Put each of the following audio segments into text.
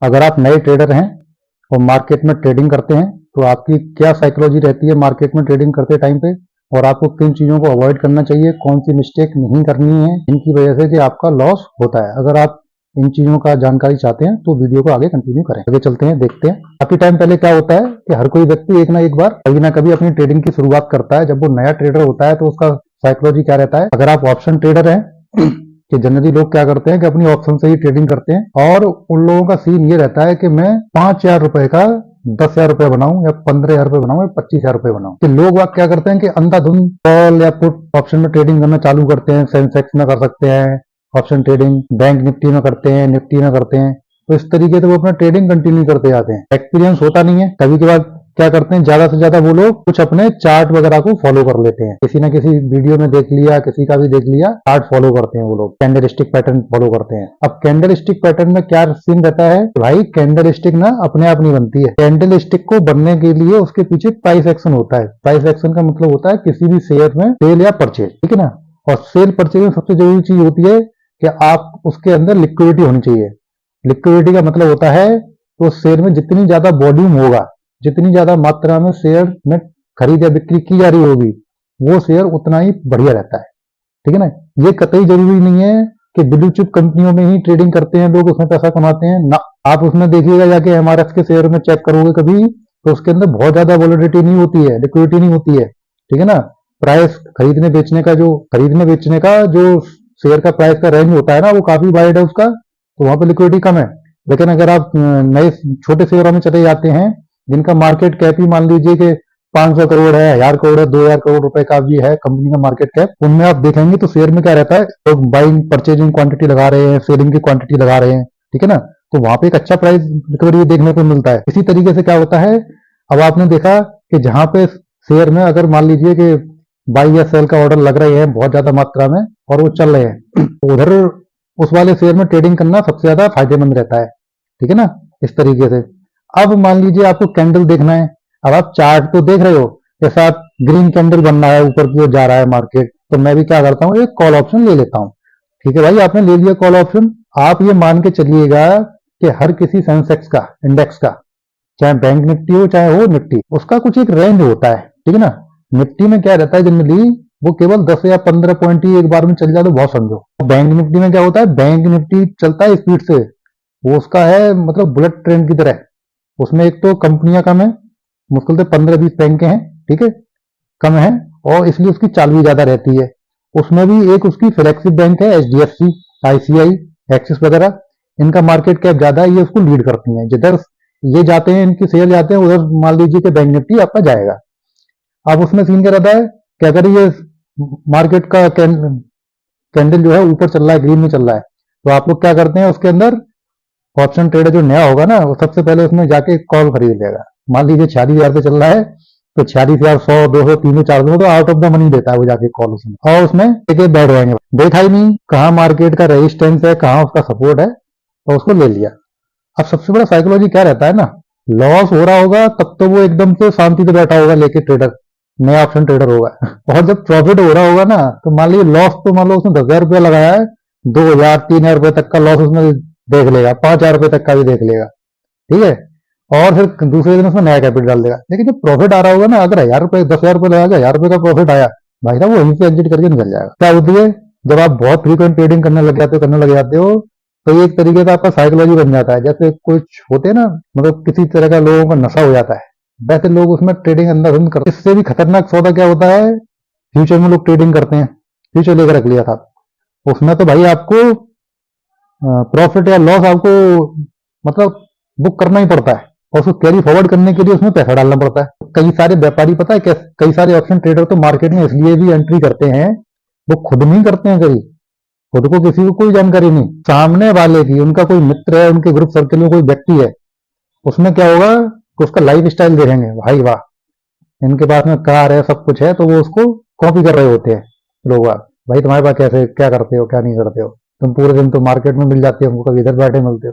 अगर आप नए ट्रेडर हैं और मार्केट में ट्रेडिंग करते हैं तो आपकी क्या साइकोलॉजी रहती है मार्केट में ट्रेडिंग करते टाइम पे, और आपको किन चीज़ों को अवॉइड करना चाहिए, कौन सी मिस्टेक नहीं करनी है इनकी वजह से कि आपका लॉस होता है। अगर आप इन चीज़ों का जानकारी चाहते हैं तो वीडियो को आगे कंटिन्यू करें। आगे चलते हैं, देखते हैं। काफी टाइम पहले क्या होता है कि हर कोई व्यक्ति एक ना एक बार कभी ना कभी अपनी ट्रेडिंग की शुरुआत करता है। जब वो नया ट्रेडर होता है तो उसका साइकोलॉजी क्या रहता है। अगर आप ऑप्शन ट्रेडर हैं कि जनरली लोग क्या करते हैं कि अपनी ऑप्शन से ही ट्रेडिंग करते हैं, और उन लोगों का सीन ये रहता है कि मैं 5,000 रुपए का 10,000 रुपए बनाऊं या 15,000 रुपए बनाऊं या 25,000 रुपए बनाऊं। कि लोग वाक क्या करते हैं कि अंधाधुंध कॉल या पुट ऑप्शन में ट्रेडिंग करना चालू करते हैं। सेंसेक्स में कर सकते हैं ऑप्शन ट्रेडिंग, बैंक निफ्टी में करते हैं, निफ्टी में करते हैं। तो इस तरीके से वो अपना ट्रेडिंग कंटिन्यू करते जाते हैं। एक्सपीरियंस होता नहीं है। कभी के बाद क्या करते हैं, ज्यादा से ज्यादा वो लोग कुछ अपने चार्ट वगैरह को फॉलो कर लेते हैं। किसी ना किसी वीडियो में देख लिया, किसी का भी देख लिया, चार्ट फॉलो करते हैं वो लोग, कैंडल स्टिक पैटर्न फॉलो करते हैं। अब कैंडल स्टिक पैटर्न में क्या सीन रहता है, भाई कैंडल स्टिक ना अपने आप नहीं बनती है। कैंडल स्टिक को बनने के लिए उसके पीछे प्राइस एक्शन होता है। प्राइस एक्शन का मतलब होता है किसी भी शेयर में सेल या परचेज, ठीक है ना। और सेल परचेज में सबसे जरूरी चीज होती है कि आप उसके अंदर लिक्विडिटी होनी चाहिए। लिक्विडिटी का मतलब होता है तो शेयर में जितनी ज्यादा वॉल्यूम होगा, जितनी ज्यादा मात्रा में शेयर में खरीद या बिक्री की जा रही होगी, वो शेयर उतना ही बढ़िया रहता है, ठीक है ना। ये कतई जरूरी नहीं है कि ब्लू चिप कंपनियों में ही ट्रेडिंग करते हैं लोग उसमें पैसा कमाते हैं ना। आप उसमें देखिएगा जाके एमआरएफ के शेयर में चेक करोगे कभी, तो उसके अंदर बहुत ज्यादा वॉलिडिटी नहीं होती है, लिक्विडिटी नहीं होती है, ठीक है ना। प्राइस खरीदने बेचने का जो शेयर का प्राइस का रेंज होता है ना, वो काफी वाइड है उसका, तो वहां पे लिक्विडिटी कम है। लेकिन अगर आप नए छोटे शेयरों में चले जाते हैं जिनका मार्केट कैप ही मान लीजिए कि 500 करोड़ है, 1,000 करोड़ है, 2,000 करोड़ रुपए का भी है कंपनी का मार्केट कैप, उनमें आप देखेंगे तो शेयर में क्या रहता है, लोग बाइंग परचेजिंग क्वांटिटी लगा रहे हैं, सेलिंग की क्वांटिटी लगा रहे हैं, ठीक है ना। तो वहां पे एक अच्छा प्राइस रिकवरी देखने को मिलता है। इसी तरीके से क्या होता है, अब आपने देखा कि जहां पे शेयर में अगर मान लीजिए कि बाई या सेल का ऑर्डर लग रहे हैं बहुत ज्यादा मात्रा में और वो चल रहे हैं, तो उधर उस वाले शेयर में ट्रेडिंग करना सबसे ज्यादा फायदेमंद रहता है, ठीक है ना। इस तरीके से अब मान लीजिए आपको कैंडल देखना है। अब आप चार्ट तो देख रहे हो जैसा आप ग्रीन कैंडल बन रहा है, ऊपर की ओर जा रहा है मार्केट, तो मैं भी क्या करता हूँ, एक कॉल ऑप्शन ले लेता हूँ। ठीक है भाई, आपने ले लिया कॉल ऑप्शन। आप ये मान के चलिएगा कि हर किसी सेंसेक्स का, इंडेक्स का, चाहे बैंक निफ्टी हो चाहे हो निफ्टी, उसका कुछ एक रेंज होता है, ठीक है ना। निफ्टी में क्या रहता है, जनरली वो केवल 10 या 15 पॉइंट ही एक बार में चल जाए तो बहुत समझो। बैंक निफ्टी में क्या होता है, बैंक निफ्टी चलता है स्पीड से, वो उसका है मतलब बुलेट ट्रेन की तरह। उसमें एक तो कंपनियां कम है, मुश्किल से 15-20 बैंकें हैं, ठीक है, कम है, और इसलिए उसकी चाल भी ज्यादा रहती है। उसमें भी एक उसकी फ्लैगशिप बैंक है एचडीएफसी, आईसीआई, एक्सिस वगैरह, इनका मार्केट कैप ज्यादा है, ये उसको लीड करती हैं। जिधर ये जाते हैं, इनके शेयर जाते हैं, उधर मान लीजिए कि बैंक निफ्टी आपका जाएगा। अब उसमें सीन क्या रहता है कि अगर ये मार्केट का कैंडल जो है ऊपर चल रहा है, ग्रीन में चल रहा है, तो आप लोग क्या करते हैं, उसके अंदर ऑप्शन ट्रेडर जो नया होगा ना, वो सबसे पहले उसमें जाके कॉल खरीद लेगा। मान लीजिए 46,000 पे चल रहा है, तो 46,000, 100, 200, 300, 400 तो आउट ऑफ द मनी देता है वो जाके कॉल उसमें, और उसमें एक बैठ जाएंगे। देखा ही नहीं कहाँ मार्केट का रेजिस्टेंस है, कहाँ उसका सपोर्ट है, तो उसको ले लिया। अब सबसे बड़ा साइकोलॉजी क्या रहता है ना, लॉस हो रहा होगा तब तो वो एकदम से शांति से बैठा होगा लेके ट्रेडर, नया ऑप्शन ट्रेडर होगा। और जब प्रॉफिट हो रहा होगा ना, तो मान लीजिए लॉस, तो मान लो उसने 10,000 रुपया लगाया है, 2,000, 3,000 रुपए तक का लॉस उसमें देख लेगा, 5,000 रुपए तक का भी देख लेगा, ठीक है। और फिर दूसरे दिन उसमें नया कैपिटल डाल देगा। लेकिन जब प्रॉफिट आ रहा होगा ना, अगर 1,000 रुपए, 10,000 रुपए लगा के 1,000 रुपए का प्रॉफिट आया, भाई साहब वो वहीं से एग्जिट करके निकल जाएगा। क्या होती है, जब आप बहुत फ्रीक्वेंट ट्रेडिंग करने लग जाते हो, तो ये एक तरीके का आपका साइकोलॉजी बन जाता है। जैसे कुछ होते हैं ना, मतलब किसी तरह का लोगों का नशा हो जाता है, वैसे लोग उसमें ट्रेडिंग अंधाधुंध करते हैं। इससे भी खतरनाक सौदा क्या होता है, फ्यूचर में लोग ट्रेडिंग करते हैं। फ्यूचर लेकर रख लिया था, उसमें तो भाई आपको प्रॉफिट या लॉस आपको मतलब बुक करना ही पड़ता है, और उसको कैरी फॉरवर्ड करने के लिए उसमें पैसा डालना पड़ता है। कई सारे व्यापारी, पता है, कई सारे ऑप्शन ट्रेडर तो मार्केट में इसलिए भी एंट्री करते हैं, वो खुद नहीं करते हैं कभी, खुद को किसी को कोई जानकारी नहीं, सामने वाले की, उनका कोई मित्र है, उनके ग्रुप सर्कल में कोई व्यक्ति है, उसमें क्या होगा कि उसका लाइफ स्टाइल देखेंगे, भाई वाह इनके पास में कार है, सब कुछ है, तो वो उसको कॉपी कर रहे होते हैं लोग। भाई तुम्हारे पास कैसे, क्या करते हो, क्या नहीं करते हो, तुम पूरे दिन तो मार्केट में मिल जाते हो हमको, कभी इधर बैठे मिलते हो।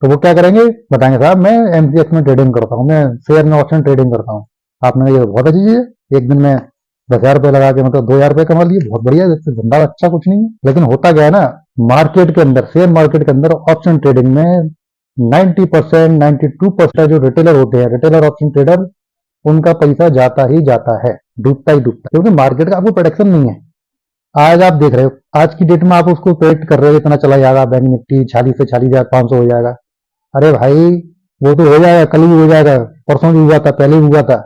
तो वो क्या करेंगे, बताएंगे साहब मैं एमसीएक्स में ट्रेडिंग करता हूँ, मैं शेयर में ऑप्शन ट्रेडिंग करता हूँ। आपने ये बहुत अच्छी चीज है, एक दिन में 10,000 रुपए लगा के मतलब 2,000 रुपए कमा लिए, बहुत बढ़िया, धंधा अच्छा कुछ नहीं है। लेकिन होता क्या है ना, मार्केट के अंदर, शेयर मार्केट के अंदर ऑप्शन ट्रेडिंग में 90%, 92% जो रिटेलर होते हैं, रिटेलर ऑप्शन ट्रेडर, उनका पैसा जाता ही जाता है, डूबता ही डूबता है, क्योंकि मार्केट का आपको प्रोटेक्शन नहीं है। आज आप देख रहे हो, आज की डेट में आप उसको प्रेडिक्ट कर रहे हो इतना चला जाएगा, बैंक निफ्टी 46 से 46,500 हो जाएगा। अरे भाई, वो तो हो जाएगा, कल भी हो जाएगा, परसों भी हुआ था, पहले भी हुआ था,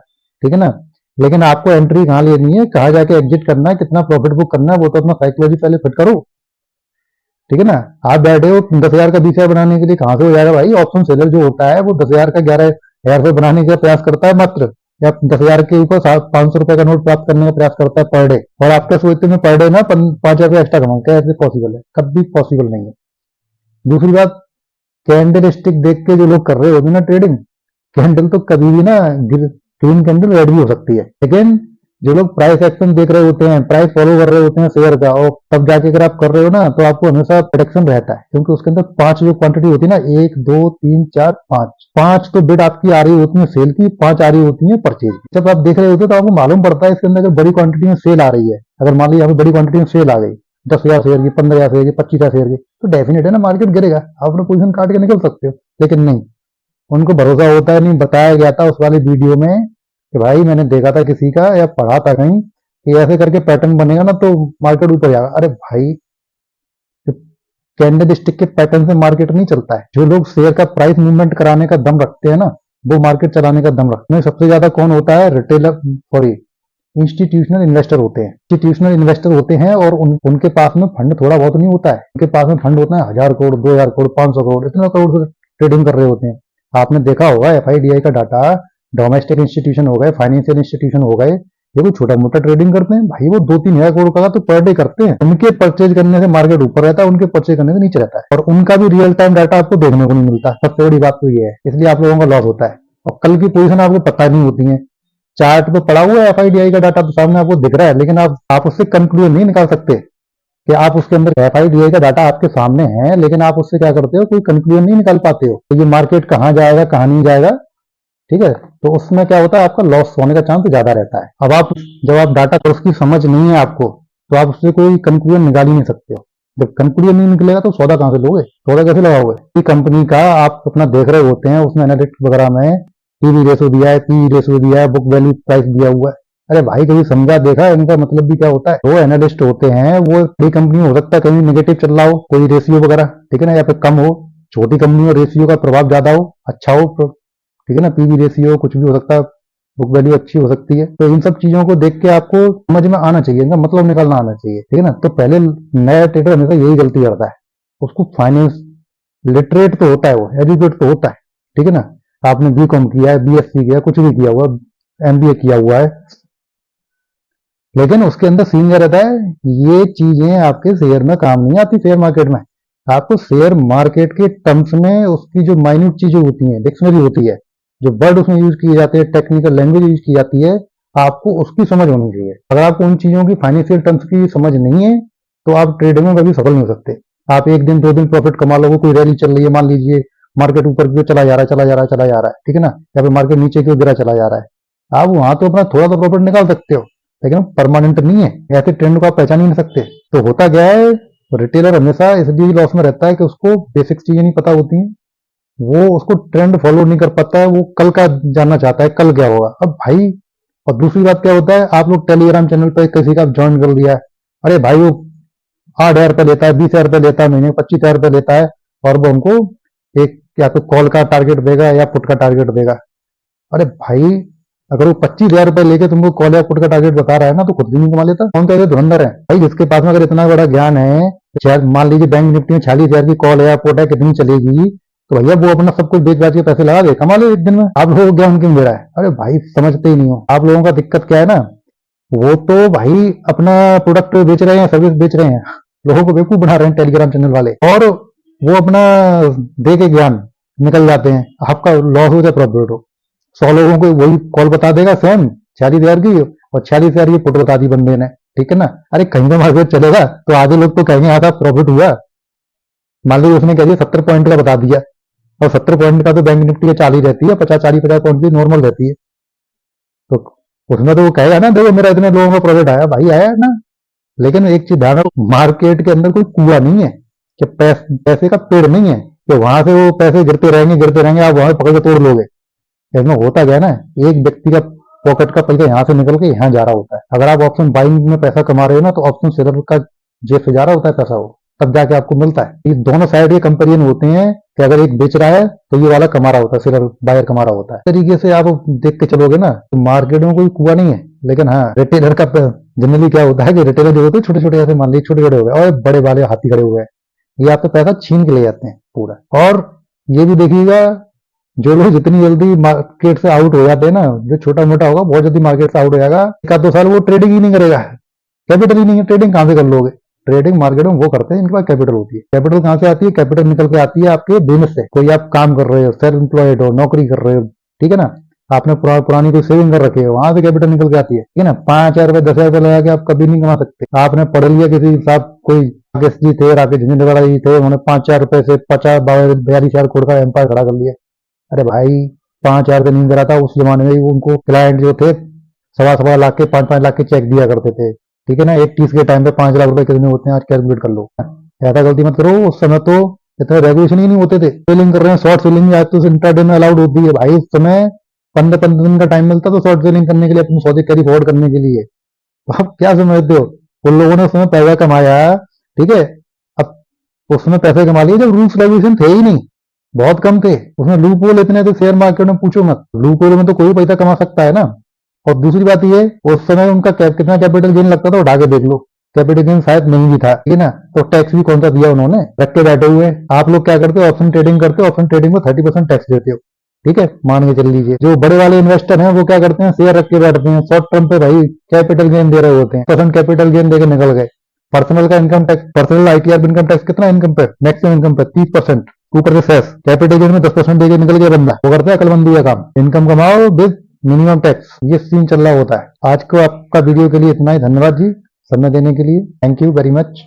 ठीक है ना। लेकिन आपको एंट्री कहाँ लेनी है, कहाँ जाके एग्जिट करना है, कितना प्रॉफिट बुक करना है, वो तो अपना साइकोलॉजी पहले फिट करो, ठीक है ना। आप बैठे हो 10,000 का 20,000 बनाने के लिए, कहां से हो जाएगा भाई। ऑप्शन सेलर जो होता है वो 10,000 का 11,000 से बनाने का प्रयास करता है मात्र, या 10,000 के ऊपर 500 रुपए का नोट प्राप्त करने का प्रयास करता है पर डे, और आपके सोचते में पर डे ना 5,000 एक्स्ट्रा कमाऊं, क्या ऐसे पॉसिबल है? कभी पॉसिबल नहीं है। दूसरी बात, कैंडल स्टिक देख के जो लोग कर रहे होते हैं ना ट्रेडिंग, कैंडल तो कभी भी ना ग्रीन कैंडल रेड भी हो सकती है, लेकिन जो लोग प्राइस एक्शन देख रहे होते हैं, प्राइस फॉलो कर रहे होते हैं शेयर का, और तब जाके अगर आप कर रहे हो ना, तो आपको हमेशा प्रोटेक्शन रहता है, क्योंकि उसके अंदर 5 जो क्वांटिटी होती है ना, 1 2 3 4 5 तो बिड आपकी आ रही होती है सेल की, 5 आ रही होती है परचेज की। जब आप देख रहे होते हो तो आपको मालूम पड़ता है इसके अंदर अगर बड़ी क्वांटिटी में सेल आ रही है, अगर मान लीजिए यहाँ पे बड़ी क्वांटिटी में सेल आ गई 10,000 शेयर की, 15,000 शेयर की, 25,000 शेयर की, तो डेफिनेट है ना मार्केट गिरेगा, आप अपना पोजीशन काट के निकल सकते हो। लेकिन नहीं, उनको भरोसा होता है, नहीं बताया गया था उस वाले वीडियो में कि भाई मैंने देखा था किसी का या पढ़ा था कहीं कि ऐसे करके पैटर्न बनेगा ना तो मार्केट ऊपर जाएगा। अरे भाई, कैंडल स्टिक के पैटर्न से मार्केट नहीं चलता है। जो लोग शेयर का प्राइस मूवमेंट कराने का दम रखते हैं ना, वो मार्केट चलाने का दम रखते हैं। सबसे ज्यादा कौन होता है? रिटेलर, सॉरी, इंस्टीट्यूशनल इन्वेस्टर होते हैं। इंस्टीट्यूशनल इन्वेस्टर होते हैं और उनके पास में फंड थोड़ा बहुत नहीं होता है, उनके पास में फंड होता है 1,000 करोड़, 2,000 करोड़, 500 करोड़, इतना करोड़ से ट्रेडिंग कर रहे होते हैं। आपने देखा होगा FIDI का डाटा, डोमेस्टिक इंस्टीट्यूशन हो गए, फाइनेंशियल इंस्टीट्यूशन हो गए, ये कोई छोटा मोटा ट्रेडिंग करते हैं भाई, वो 2-3 हजार करोड़ का तो पर डे करते हैं। उनके परचेज करने से मार्केट ऊपर रहता है, उनके परचेज करने से नीचे रहता है, और उनका भी रियल टाइम डाटा आपको देखने को नहीं मिलता। सबसे बड़ी बात तो ये है, इसलिए आप लोगों का लॉस होता है, और कल की पोजीशन आपको पता नहीं होती है। चार्ट पे पड़ा हुआ है FIDI का डाटा तो सामने आपको दिख रहा है, लेकिन आप उससे कंक्लूजन नहीं निकाल सकते कि आप उसके अंदर FIDI का डाटा आपके सामने है, लेकिन आप उससे क्या करते हो, कोई कंक्लूजन नहीं निकाल पाते हो तो ये मार्केट कहाँ जाएगा कहाँ नहीं जाएगा, ठीक है। तो उसमें क्या होता है, आपका लॉस होने का चांस ज्यादा रहता है। अब आप जब आप डाटा को उसकी समझ नहीं है आपको, तो आप उससे कोई कंक्लूजन निकाल ही नहीं सकते हो। जब कंक्लूजन नहीं निकलेगा तो सौदा कहां से लोगे, सौदा कैसे लगाओगे? कंपनी का आप अपना देख रहे होते हैं, उसमें एनालिटिक्स वगैरह में PV रेशो दिया है, PE रेशो दिया है, बुक वैल्यू प्राइस दिया हुआ है। अरे भाई, कभी समझा देखा इनका मतलब भी क्या होता है? वो एनालिस्ट होते हैं, वो बड़ी कंपनी हो सकता है कहीं नेगेटिव चल रहा हो कोई रेशियो वगैरह, ठीक है ना, या फिर कम हो, छोटी कंपनी और रेशियो का प्रभाव ज्यादा हो, अच्छा हो, ठीक है ना, PV रेशियो कुछ भी हो सकता है, बुक वैल्यू अच्छी हो सकती है। तो इन सब चीजों को देख के आपको समझ में आना चाहिए, इनका मतलब निकालना आना चाहिए, ठीक है ना। तो पहले नया ट्रेडर हमेशा यही गलती करता है, उसको फाइनेंस लिटरेट तो होता है, वो एजुकेट तो होता है, ठीक है ना। आपने BCom किया है, BSc किया, कुछ भी किया हुआ, MBA किया हुआ है, लेकिन उसके अंदर सीन क्या रहता है, ये चीजें आपके शेयर में काम नहीं आती। शेयर मार्केट में आपको शेयर मार्केट के टर्म्स में उसकी जो माइन्यूट चीजें होती हैं, डिक्शनरी होती है, जो वर्ड उसमें यूज किए जाते हैं, टेक्निकल लैंग्वेज यूज की जाती है, आपको उसकी समझ होनी चाहिए। अगर आपको उन चीजों की फाइनेंशियल टर्म्स की समझ नहीं है, तो आप ट्रेडिंग में कभी सफल नहीं हो सकते। आप एक दिन 2 दिन प्रॉफिट कमा लोगे, कोई रैली चल रही है, मान लीजिए मार्केट ऊपर की ओर चला जा रहा है, चला जा रहा है, चला जा रहा है, ठीक है ना, या फिर मार्केट नीचे की ओर गिरा चला जा रहा है, आप वहां तो अपना थोड़ा सा प्रॉफिट निकाल सकते हो, लेकिन परमानेंट नहीं है। ऐसे ट्रेंड को आप पहचान ही नहीं सकते। तो होता क्या है, रिटेलर हमेशा इसलिए लॉस में रहता है कि उसको बेसिक चीजें नहीं पता होती हैं, वो उसको ट्रेंड फॉलो नहीं कर पाता है, वो कल का जानना चाहता है, कल क्या होगा। अब भाई, और दूसरी बात क्या होता है, आप लोग टेलीग्राम चैनल पर किसी का ज्वाइन कर लिया है, अरे भाई वो 8,000 रुपये लेता है, 20,000 रुपये लेता है, महीने 25,000 रुपये लेता है, और वो हमको एक या तो कॉल का टारगेट देगा या पुट का टारगेट देगा। अरे भाई, अगर वो 25,000 रुपए लेके तुमको कॉल या पुट का टारगेट बता रहा है ना, तो खुद भी नहीं कमा लेता। कौन कहते धुरंधर है भाई, जिसके पास में अगर इतना बड़ा ज्ञान है, शायद मान लीजिए बैंक निफ्टी में 46,000 की कॉल है या पुट है, कितनी चलेगी, तो भैया वो अपना सब कुछ बेच बाच के पैसे लगा दे, कमा ले एक दिन में। आप लोगों को ज्ञान क्यों दे रहा है? अरे भाई, समझते ही नहीं हो आप लोगों का। दिक्कत क्या है ना, वो तो भाई अपना प्रोडक्ट बेच रहे हैं, सर्विस बेच रहे हैं, लोगों को बेवकूफ बना रहे हैं टेलीग्राम चैनल वाले, और वो अपना दे के ज्ञान निकल जाते हैं। आपका लॉस हो चाहे प्रॉफिट हो, 100 लोगों को वही कॉल बता देगा सेम 46,000 की, और 46,000 की पुट बता दी बंदे ने, ठीक है ना। अरे कहीं तो मार्केट चलेगा तो आधे लोग तो कहेंगे हाँ था प्रॉफिट हुआ। मान लीजिए उसने कह दिया 70 पॉइंट का बता दिया, और 70 पॉइंट का तो बैंक निफ्टी का 40 रहती है, 50 पॉइंट की नॉर्मल रहती है, तो उसमें तो वो कहेगा ना देखो मेरा इतने लोगों का प्रॉफिट आया, भाई आया ना। लेकिन एक चीज ध्यान रखो, मार्केट के अंदर कोई कुआं नहीं है कि पैसे का पेड़ नहीं है तो वहां से वो पैसे गिरते रहेंगे, आप वहां पकड़ के तोड़ लोगे। इसमें होता क्या है ना, एक व्यक्ति का पॉकेट का पैसा यहाँ से निकल के यहाँ जा रहा होता है। अगर आप ऑप्शन बाइंग में पैसा कमा रहे हो ना, तो ऑप्शन सेलर का जेब से जा रहा होता है पैसा, वो तब जाके आपको मिलता है। ये दोनों साइड ये कंपेरिजन होते हैं कि अगर एक बेच रहा है तो ये वाला कमा रहा होता है, सेलर बायर कमा रहा होता है। इस तरीके से आप देख के चलोगे ना, तो मार्केट में कोई कुआ नहीं है। लेकिन हाँ, रिटेलर का जनरली क्या होता है कि रिटेलर जो होते हैं छोटे छोटे, ऐसे मान लीजिए छोटे छोटे हो गए और बड़े वाले हाथी खड़े हुए हैं, ये आपका पैसा छीन के ले जाते हैं पूरा। और ये भी देखिएगा, जो लोग जितनी जल्दी मार्केट से आउट हो जाते हैं ना, जो छोटा मोटा होगा बहुत जल्दी मार्केट से आउट हो जाएगा, 1-2 साल वो ट्रेडिंग ही नहीं करेगा, कैपिटल ही नहीं है, ट्रेडिंग कहां से कर लोगे। ट्रेडिंग मार्केट में वो करते हैं इनके पास कैपिटल होती है। कैपिटल कहां से आती है, कैपिटल निकल के आती है आपके बिजनेस से। कोई आप काम कर रहे हो, सेल्फ एम्प्लॉयड हो, नौकरी कर रहे हो, ठीक है ना, आपने पुरानी कोई सेविंग कर रखी है, वहां से कैपिटल निकल के आती है, ठीक है ना। 5,000 रुपए 10,000 रुपए लगा के आप कभी नहीं कमा सकते। आपने पढ़ लिया, किसी साहब कोई राकेश जी थे, राकेश झुंझुनवाला जी थे, उन्होंने 5,000 रुपए से 42,000 करोड़ का एम्पायर खड़ा कर लिया। अरे भाई, 5,000 रुपए नहीं दे रहा था उस जमाने में, उनको क्लाइंट जो थे 1.25 लाख के 5-5 लाख के चेक दिया करते थे, ठीक है ना। 80s के टाइम पे 5 लाख रुपए कितने होते हैं आज, कैलकुलेट कर लो। ऐसा गलती मत करो, उस समय तो इतने रेगुलेशन ही नहीं होते थे। सेलिंग कर रहे हैं, शॉर्ट सेलिंग आज तो इंट्राडे में अलाउड होती है भाई। उस समय 15-15 दिन का टाइम मिलता तो शॉर्ट सेलिंग करने के लिए, अपने सौदे कैरी फॉरवर्ड करने के लिए। तो आप क्या समझते हो, उन लोगों ने उस समय पैसा कमाया, ठीक है। अब उसमें पैसे कमा लिए जब रूल्स रेगुलेशन थे ही नहीं, बहुत कम थे। उसमें लूप होल इतने थे, शेयर मार्केट में पूछो मत। लूप होल में तो कोई पैसा कमा सकता है ना। और दूसरी बात ये, उस समय उनका कितना कैपिटल गेन लगता था, उठा के देख लो, कैपिटल गेन शायद नहीं भी था, ठीक है ना। तो टैक्स भी कौन सा दिया उन्होंने, रख के बैठे हुए। आप लोग क्या करते हो, ऑप्शन ट्रेडिंग करते हो, ऑप्शन ट्रेडिंग में 30% टैक्स देते हो, ठीक है, मान के चल लीजिए। जो बड़े वाले इन्वेस्टर हैं वो क्या करते हैं, शेयर रख के बैठते हैं, शॉर्ट टर्म पे भाई कैपिटल गेन दे रहे होते हैं, परसेंट कैपिटल गेन देके निकल गए। पर्सनल का income tax, personal ITR income tax कितना, इनकम पे मैक्सिमम इनकम पे 30%, ऊपर से सेस। कैपिटल गेन में 10% देके निकल गया बंदा। वो करता है अकलमंदी का काम, इनकम कमाओ विद मिनिमम टैक्स, ये सीन चल रहा होता है। आज को आपका वीडियो के लिए इतना ही। धन्यवाद जी समय देने के लिए, थैंक यू वेरी मच।